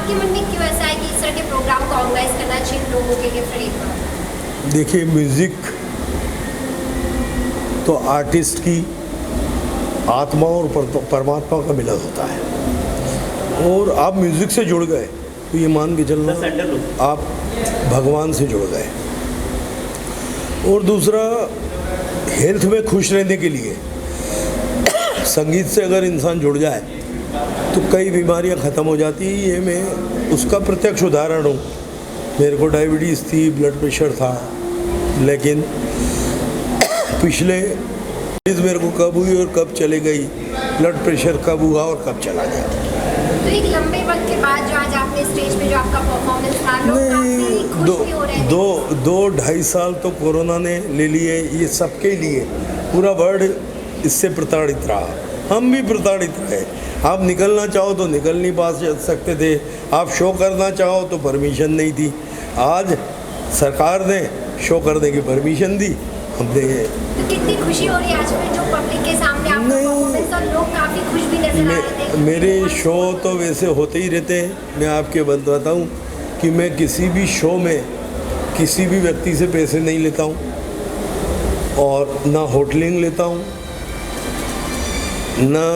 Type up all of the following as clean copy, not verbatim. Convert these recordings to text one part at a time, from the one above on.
आपके मन में क्यों ऐसा है कि इस तरह के प्रोग्राम को ऑर्गेनाइज करना चाहिए लोगों के लिए फ्री में? देखिए, म्यूज़िक तो आर्टिस्ट की आत्मा और परमात्मा का मिलन होता है, और आप म्यूज़िक से जुड़ गए तो ये मान के चलना आप भगवान से जुड़ गए। और दूसरा, हेल्थ में खुश रहने के लिए संगीत से अगर इंसान जुड़ जाए तो कई बीमारियां ख़त्म हो जाती हैं। ये मैं उसका प्रत्यक्ष उदाहरण हूँ। मेरे को डायबिटीज़ थी, ब्लड प्रेशर था, लेकिन पिछले मेरे को कब हुई और कब चले गई, ब्लड प्रेशर कब हुआ और कब चला गया। तो एक लंबे वक्त के बाद जो आज आपने स्टेज पे जो आपका परफॉर्मेंस था, लोग काफी खुश भी हो रहे थे। दो ढाई साल तो कोरोना ने ले लिए, ये सबके लिए, पूरा वर्ल्ड इससे प्रताड़ित रहा, हम भी प्रताड़ित रहे। आप निकलना चाहो तो निकल नहीं पा सकते थे, आप शो करना चाहो तो परमिशन नहीं थी। आज सरकार ने शो करने की परमिशन दी, हमने। तो कितनी खुशी हो रही है आज में जो पब्लिक के सामने आपका परफॉर्मेंस, और लोग काफ़ी खुश भी नजर आ रहे थे। मेरे शो तो वैसे होते ही रहते हैं। मैं आपके बताता हूँ कि मैं किसी भी शो में किसी भी व्यक्ति से पैसे नहीं लेता हूँ, और ना होटलिंग लेता हूँ, ना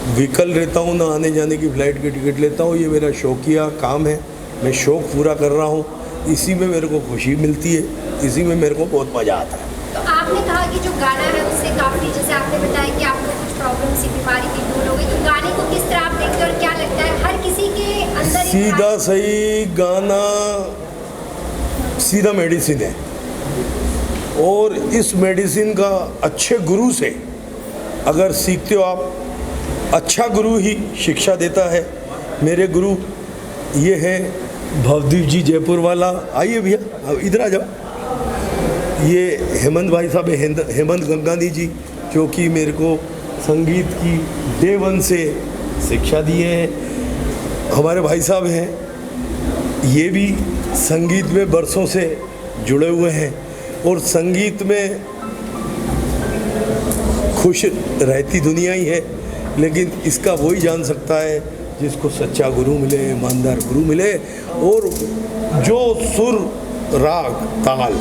व्हीकल लेता हूँ, ना आने जाने की फ़्लाइट की टिकट लेता हूँ। ये मेरा शौकिया काम है, मैं शौक़ पूरा कर रहा हूँ, इसी में मेरे को खुशी मिलती है, इसी में मेरे को बहुत मज़ा आता है। तो आपने कहा कि जो गाना है उससे काफ़ी, जैसे आपने बताया कि आपको कुछ प्रॉब्लम सी, बीमारी थी, दूर हो गई, तो गाने को किस तरह आप देखते हैं और क्या लगता है हर किसी के अंदर सीधा सही गाना सीधा मेडिसिन है, और इस मेडिसिन का अच्छे गुरु से अगर सीखते हो आप, अच्छा गुरु ही शिक्षा देता है। मेरे गुरु ये हैं भवदीप जी जयपुर वाला, आइए भैया इधर आ जाओ। ये हेमंत भाई साहब है, हेमंत गंगानी जी, जो कि मेरे को संगीत की डे वन से शिक्षा दिए हैं। हमारे भाई साहब हैं, ये भी संगीत में बरसों से जुड़े हुए हैं, और संगीत में खुश रहती दुनिया ही है, लेकिन इसका वही जान सकता है जिसको सच्चा गुरु मिले, ईमानदार गुरु मिले, और जो सुर राग ताल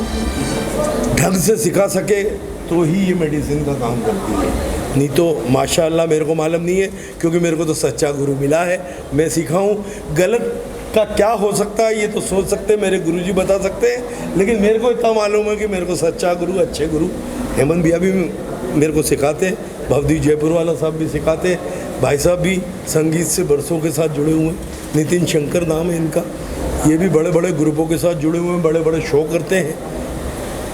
ढंग से सिखा सके तो ही ये मेडिसिन का काम करती है। नहीं तो माशाअल्लाह मेरे को मालूम नहीं है, क्योंकि मेरे को तो सच्चा गुरु मिला है, मैं सीखा हूँ। गलत का क्या हो सकता है ये तो सोच सकते हैं, मेरे गुरुजी बता सकते हैं, लेकिन मेरे को इतना मालूम है कि मेरे को सच्चा गुरु, अच्छे गुरु हेमंत भैया भी मेरे को सिखाते, भवदीप जयपुर वाला साहब भी सिखाते, भाई साहब भी संगीत से बरसों के साथ जुड़े हुए हैं, नितिन शंकर नाम है इनका, ये भी बड़े बड़े ग्रुपों के साथ जुड़े हुए हैं, बड़े बड़े शो करते हैं।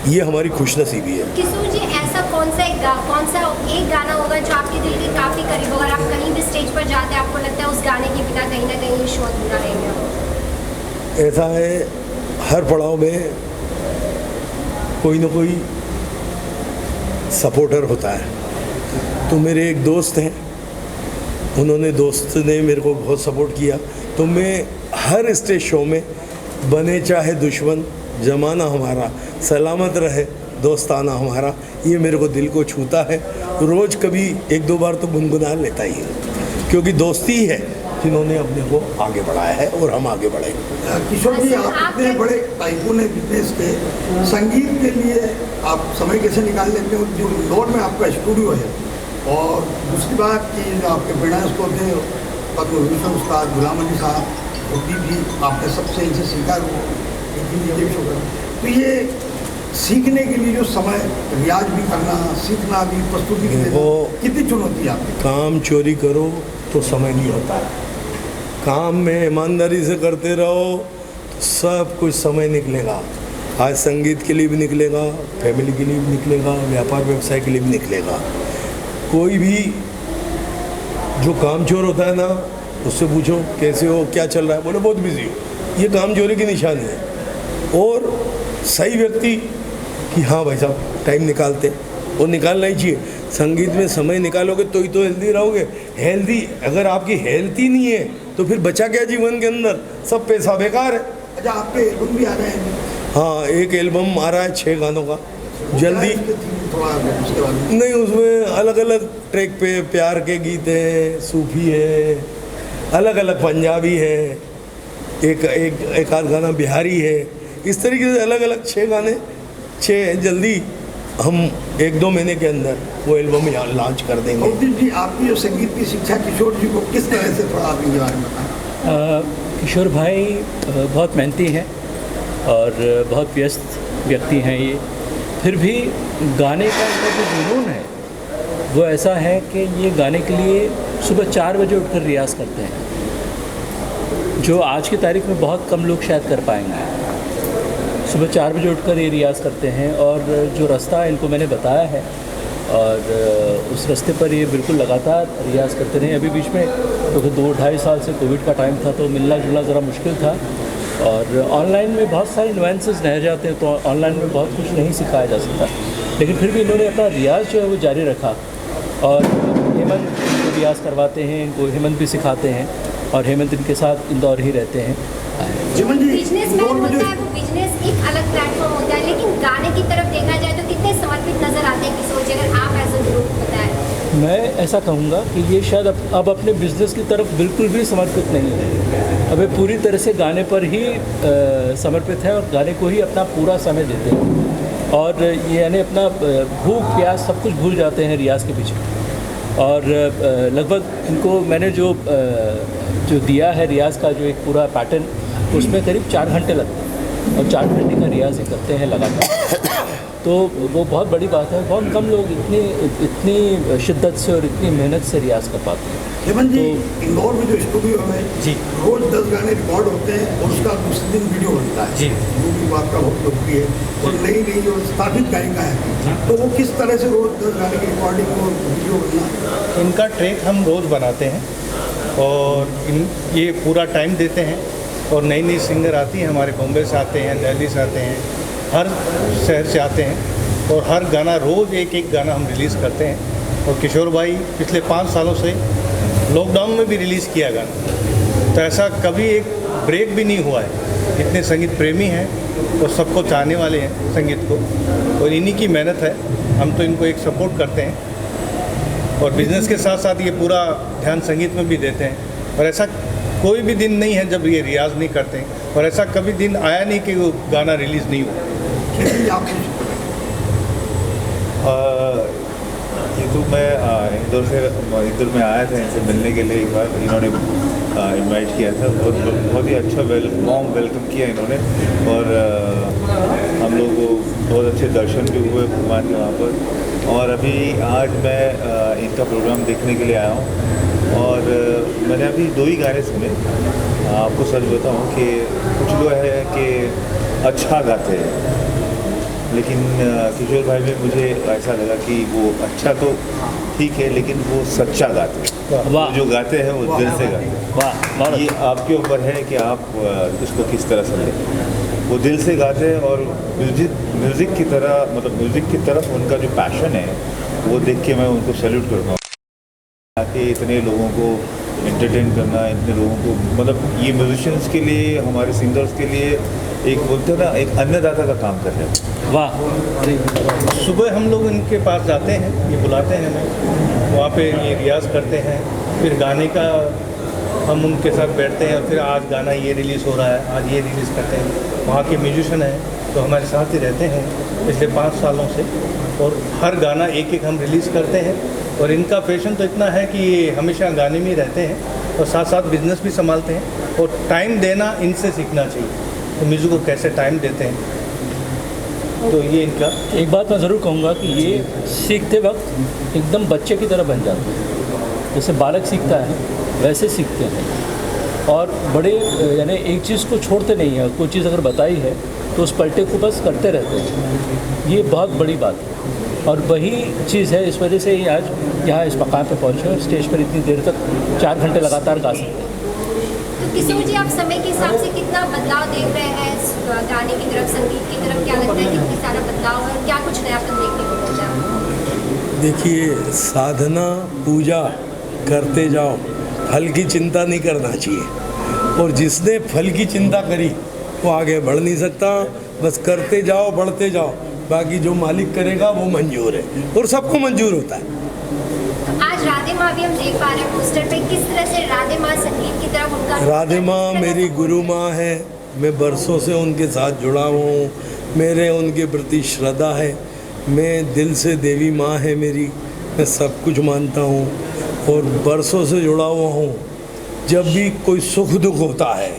ये हमारी खुशनसीबी है। किशोर जी, ऐसा कौन सा एक गाना होगा जो आपके दिल के काफ़ी करीब होगा, आप कहीं भी स्टेज पर जाते हैं आपको लगता है उस गाने के बिना कहीं ना कहीं ये शो अधूरा रहेगा? ऐसा है, हर पड़ाव में कोई ना कोई सपोर्टर होता है। तो मेरे एक दोस्त हैं, दोस्त ने मेरे को बहुत सपोर्ट किया, तो मैं हर स्टेज शो में, बने चाहे दुश्मन ज़माना हमारा, सलामत रहे दोस्ताना हमारा, ये मेरे को दिल को छूता है। रोज़ कभी एक दो बार तो गुनगुना लेता ही है, क्योंकि दोस्ती ही है जिन्होंने अपने को आगे बढ़ाया है और हम आगे बढ़े। किशोर जी, आप इतने बड़े टाइकून है बिजनेस के, संगीत के लिए आप समय कैसे निकाल लेते हो? जो इंदौर में आपका स्टूडियो है, और दूसरी बात कि आपके प्रेरणा स्रोत थे पद्म विभूषण उस्ताद गुलाम अली साहब, भी आपने सबसे इनसे सीखा वो, तो ये सीखने के लिए जो समय, रियाज भी करना, सीखना भी, प्रस्तुति भी, कितनी चुनौती है आपकी? काम चोरी करो तो समय नहीं होता है, काम में ईमानदारी से करते रहो तो सब कुछ समय निकलेगा। आज संगीत के लिए भी निकलेगा, फैमिली के लिए भी निकलेगा, व्यापार व्यवसाय के लिए भी निकलेगा। कोई भी जो काम चोर होता है ना, उससे पूछो कैसे हो, क्या चल रहा है, बोले बहुत बिजी हो, ये काम चोरी की निशानी है। और सही व्यक्ति कि हाँ भाई साहब टाइम निकालते, और निकालना ही चाहिए। संगीत में समय निकालोगे तो ही तो हेल्दी रहोगे। हेल्दी, अगर आपकी हेल्थ ही नहीं है तो फिर बचा क्या जीवन के अंदर, सब पैसा बेकार है। अच्छा, आपके एल्बम भी आ रहे हैं? हाँ, एक एल्बम आ रहा है 6 गानों का, जल्दी। नहीं, उसमें अलग अलग ट्रैक पे प्यार के गीत है, सूफी है, अलग अलग पंजाबी है, एक आध गाना बिहारी है। इस तरीके से अलग अलग 6 गाने 6 जल्दी हम 1-2 महीने के अंदर वो एल्बम लॉन्च कर देंगे। अवधेश जी, आपकी जो संगीत की शिक्षा किशोर जी को किस तरह से, थोड़ा आप इनके बारे में बताएं। किशोर भाई बहुत मेहनती हैं और बहुत व्यस्त व्यक्ति हैं ये, फिर भी गाने का इनका जो जुनून है वो ऐसा है कि ये गाने के लिए सुबह 4 बजे उठकर रियाज़ करते हैं, जो आज की तारीख में बहुत कम लोग शायद कर पाएंगे। सुबह 4 बजे उठकर ये रियाज़ करते हैं और जो रास्ता इनको मैंने बताया है और उस रास्ते पर ये बिल्कुल लगातार रियाज़ करते रहे। अभी बीच में क्योंकि 2-2.5 साल से कोविड का टाइम था तो मिलना जुलना ज़रा मुश्किल था और ऑनलाइन में बहुत सारे नुएंसेस रह जाते हैं तो ऑनलाइन में बहुत कुछ नहीं सिखाया जा सकता, लेकिन फिर भी इन्होंने अपना रियाज़ जो है वो जारी रखा और हेमंत को रियाज़ करवाते हैं, इनको हेमंत भी सिखाते हैं और हेमंत इनके साथ इंदौर ही रहते हैं। बिजनेसमैन होता है वो, बिजनेस एक अलग प्लेटफॉर्म होता है, लेकिन गाने की तरफ देखा जाए तो कितने समर्पित नजर आते हैं किशोर जी, अगर आप एज अ ग्रुप बताएं। मैं ऐसा कहूँगा कि ये शायद अब अपने बिज़नेस की तरफ बिल्कुल भी समर्पित नहीं है, अब ये पूरी तरह से गाने पर ही समर्पित है और गाने को ही अपना पूरा समय देते हैं और ये यानी अपना भूख प्यास सब कुछ भूल जाते हैं रियाज़ के पीछे। और लगभग इनको मैंने जो दिया है रियाज़ का जो एक पूरा पैटर्न, उसमें करीब 4 घंटे लगते हैं और 4 घंटे का रियाज़ करते हैं लगातार, तो वो बहुत बड़ी बात है। बहुत कम लोग इतनी शिद्दत से और इतनी मेहनत से रियाज़ कर पाते हैं। हेमंत जी, इंदौर में जो स्टूडियो है जी, रोज 10 गाने रिकॉर्ड होते हैं और उसका दूसरे दिन वीडियो बनता है जी, वो भी आपका बहुत लोकप्रिय है और नई और स्थापित गायिका है, तो वो किस तरह से रोज 10 गाने की रिकॉर्डिंग और वीडियो बनना? इनका ट्रैक हम रोज़ बनाते हैं और ये पूरा टाइम देते हैं और नई नई सिंगर आती हैं हमारे, बॉम्बे से आते हैं, दिल्ली से आते हैं, हर शहर से आते हैं और हर गाना रोज़ एक गाना हम रिलीज़ करते हैं। और किशोर भाई पिछले 5 सालों से लॉकडाउन में भी रिलीज़ किया गाना, तो ऐसा कभी एक ब्रेक भी नहीं हुआ है। इतने संगीत प्रेमी हैं और सबको चाहने वाले हैं संगीत को और इन्हीं की मेहनत है, हम तो इनको एक सपोर्ट करते हैं और बिज़नेस के साथ साथ ये पूरा ध्यान संगीत में भी देते हैं। और ऐसा कोई भी दिन नहीं है जब ये रियाज़ नहीं करते और ऐसा कभी दिन आया नहीं कि वो गाना रिलीज़ नहीं हुआ। ये तो मैं इंदौर में आया था इनसे मिलने के लिए एक बार, इन्होंने इनवाइट किया था, बहुत ही अच्छा वार्म वेलकम किया इन्होंने और हम लोग को बहुत अच्छे दर्शन भी हुए भगवान के वहाँ पर। और अभी आज मैं इनका प्रोग्राम देखने के लिए आया हूँ और मैंने अभी 2 ही गाने सुने। आपको सच बताऊँ कि कुछ लोग है कि अच्छा गाते हैं, लेकिन किशोर भाई में मुझे ऐसा लगा कि वो अच्छा तो ठीक है लेकिन वो सच्चा गाते हैं, जो गाते हैं वो दिल से गाते हैं। ये आपके ऊपर है कि आप उसको किस तरह से लें। वो दिल से गाते हैं और म्यूज़िक की तरह, मतलब म्यूज़िक की तरफ उनका जो पैशन है वो देख के मैं उनको सैल्यूट करता हूँ कि इतने लोगों को एंटरटेन करना, इतने लोगों को, मतलब ये म्यूजिशियंस के लिए, हमारे सिंगर्स के लिए एक बोलते हैं ना, एक अन्नदाता का काम कर रहे हैं। वाह। सुबह हम लोग इनके पास जाते हैं, ये बुलाते हैं हमें, वहाँ पे ये रियाज़ करते हैं, फिर गाने का हम उनके साथ बैठते हैं, फिर आज गाना ये रिलीज़ हो रहा है, आज ये रिलीज़ करते हैं। वहाँ के म्यूजिशियन हैं तो हमारे साथ ही रहते हैं पिछले 5 सालों से और हर गाना एक हम रिलीज़ करते हैं। और इनका पैशन तो इतना है कि ये हमेशा गाने में ही रहते हैं और साथ साथ बिज़नेस भी संभालते हैं और टाइम देना इनसे सीखना चाहिए, तो म्यूज़िक को कैसे टाइम देते हैं। तो ये इनका एक बात मैं ज़रूर कहूँगा कि ये सीखते वक्त एकदम बच्चे की तरह बन जाते हैं, जैसे बालक सीखता है वैसे सीखते हैं और बड़े यानी एक चीज़ को छोड़ते नहीं हैं। कोई चीज़ अगर बताई है तो उस पलटे को बस करते रहते हैं, ये बहुत बड़ी बात है और वही चीज़ है, इस वजह से ही आज यहाँ इस मकाम पे पहुँचे और स्टेज पर इतनी देर तक 4 घंटे लगातार गा सकते हैं। तो किशोर जी, आप समय के हिसाब से कितना बदलाव देख रहे हैं गाने की तरफ, संगीत की तरफ? क्या लगता है कितनी सारा बदलाव है, क्या कुछ नयापन देखने को मिलता है? देखिए, साधना पूजा करते जाओ, फल की चिंता नहीं करना चाहिए और जिसने फल की चिंता करी वो आगे बढ़ नहीं सकता। बस करते जाओ, बढ़ते जाओ, बाकी जो मालिक करेगा वो मंजूर है और सबको मंजूर होता है। आज राधे माँ भी हम देख पा रहे हैं पोस्टर पे, किस तरह से राधे माँ संगीत की तरफ उनका राधे माँ मेरी गुरु माँ है, मैं बरसों से उनके साथ जुड़ा हूँ, मेरे उनके प्रति श्रद्धा है, मैं दिल से देवी माँ है मेरी, मैं सब कुछ मानता हूँ और बरसों से जुड़ा हुआ हूँ। जब भी कोई सुख दुख होता है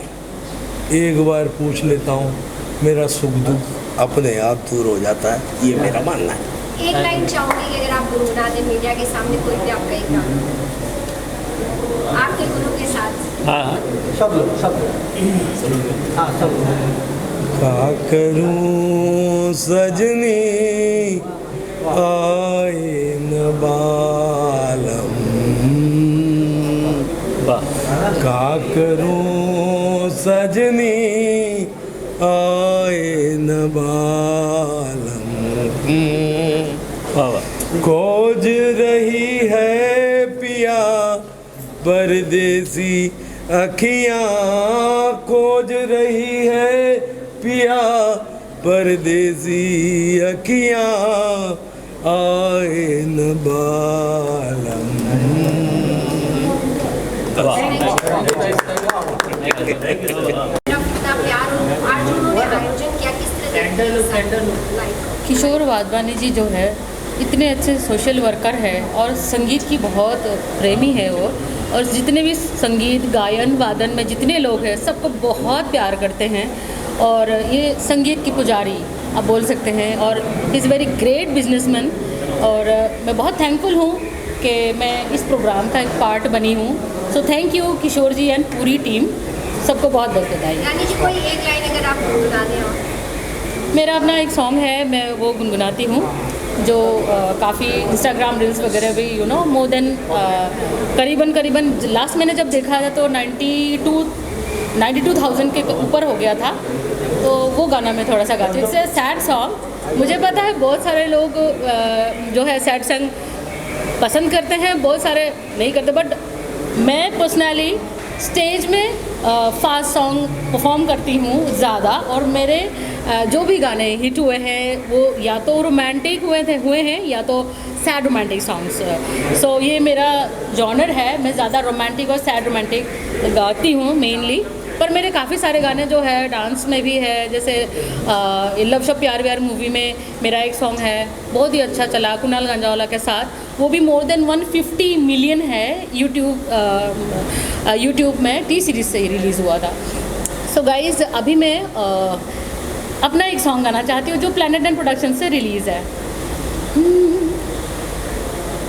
एक बार पूछ लेता हूँ, मेरा सुख दुख अपने आप दूर हो जाता है, ये मेरा मानना है। एक लाइन चाहूंगी कि अगर आप गुनगुना दें मीडिया के सामने कोई भी आपका एक गाना आपके गुरु के साथ। हाँ क्या करूं सजनी आए न बालम, क्या करूं सजनी आए न बालम, खोज रही है पिया परदेसी अखियाँ, खोज रही है पिया परदेसी अखियाँ आए न बालम। इतना प्यार आज उन्होंने आयोजन किया, किस तरह से किशोर वाधवानी जी जो है इतने अच्छे सोशल वर्कर है और संगीत की बहुत प्रेमी है वो, और जितने भी संगीत गायन वादन में जितने लोग हैं सबको बहुत प्यार करते हैं और ये संगीत की पुजारी आप बोल सकते हैं, और इज़ वेरी ग्रेट बिजनेसमैन। और मैं बहुत थैंकफुल हूँ कि मैं इस प्रोग्राम का एक पार्ट बनी हूँ। So thank you Kishore ji and पूरी टीम, सबको बहुत बहुत बधाई। यानी कि कोई एक लाइन अगर आप गुनगुना दें। मेरा अपना एक सॉन्ग है, मैं वो गुनगुनाती हूँ जो काफ़ी इंस्टाग्राम रील्स वगैरह भी मोर देन करीबन लास्ट मैंने जब देखा था तो 92,000 के ऊपर हो गया था, तो वो गाना मैं थोड़ा सा गाती हूँ। It's sad song. मुझे पता है बहुत सारे लोग जो है सैड सॉन्ग पसंद करते हैं, बहुत सारे नहीं करते, बट मैं पर्सनली स्टेज में फास्ट सॉन्ग परफॉर्म करती हूँ ज़्यादा, और मेरे जो भी गाने हिट हुए हैं वो या तो रोमांटिक हुए हैं या तो सैड रोमांटिक सॉन्ग्स। सो ये मेरा जॉनर है, मैं ज़्यादा रोमांटिक और सैड रोमांटिक गाती हूँ मेनली, पर मेरे काफ़ी सारे गाने जो है डांस में भी है, जैसे लव शब प्यार व्यार मूवी में मेरा एक सॉन्ग है बहुत ही अच्छा चला कुणाल गंजावाला के साथ, वो भी मोर देन 150 मिलियन है यूट्यूब में टी सीरीज़ से ही रिलीज़ हुआ था। सो गाइज़ अभी मैं अपना एक सॉन्ग गाना चाहती हूँ जो प्लैनेट एंड प्रोडक्शन से रिलीज़ है।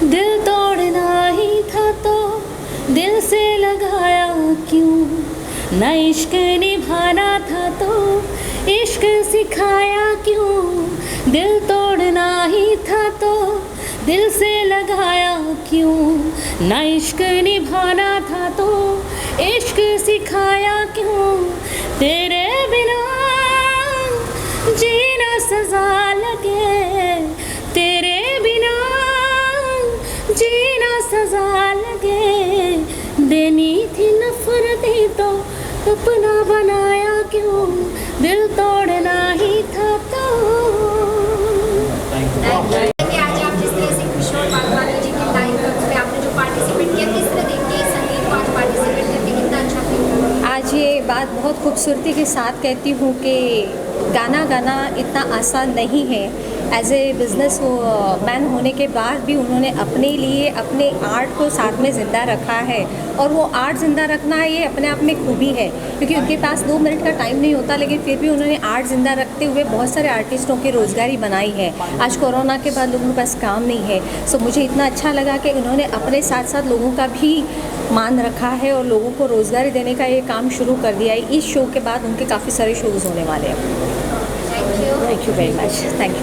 दिल तोड़ना ही था तो दिल से लगाया क्यों, ना इश्क निभाना था तो इश्क सिखाया क्यों, दिल तोड़ना ही था तो दिल से लगाया क्यों, ना इश्क निभाना था तो इश्क सिखाया क्यों, तेरे बिना जीना सजा लगे, तेरे बिना जीना सजा लगे, देनी थी नफरतें तो अपना बनाया क्यों, दिल तोड़ना ही था तो। आज आप जिस तरह से किशोर वाधवानी जी के लाइव में आपने जो पार्टिसिपेट किया, किस तरह देखते हैं संगीत को आज पार्टिसिपेट करके, कितना अच्छा फील? आज ये बात बहुत खूबसूरती के साथ कहती हूँ कि गाना गाना इतना आसान नहीं है। एज ए बिज़नेस मैन होने के बाद भी उन्होंने अपने लिए अपने आर्ट को साथ में ज़िंदा रखा है, और वो आर्ट ज़िंदा रखना ये अपने आप में खूबी है, क्योंकि उनके पास 2 मिनट का टाइम नहीं होता, लेकिन फिर भी उन्होंने आर्ट ज़िंदा रखते हुए बहुत सारे आर्टिस्टों की रोज़गारी बनाई है। आज कोरोना के बाद लोगों के पास काम नहीं है, सो मुझे इतना अच्छा लगा कि उन्होंने अपने साथ साथ लोगों का भी मान रखा है और लोगों को रोज़गारी देने का ये काम शुरू कर दिया है। इस शो के बाद उनके काफ़ी सारे शोज़ होने वाले हैं। Thank you very much. Thank you.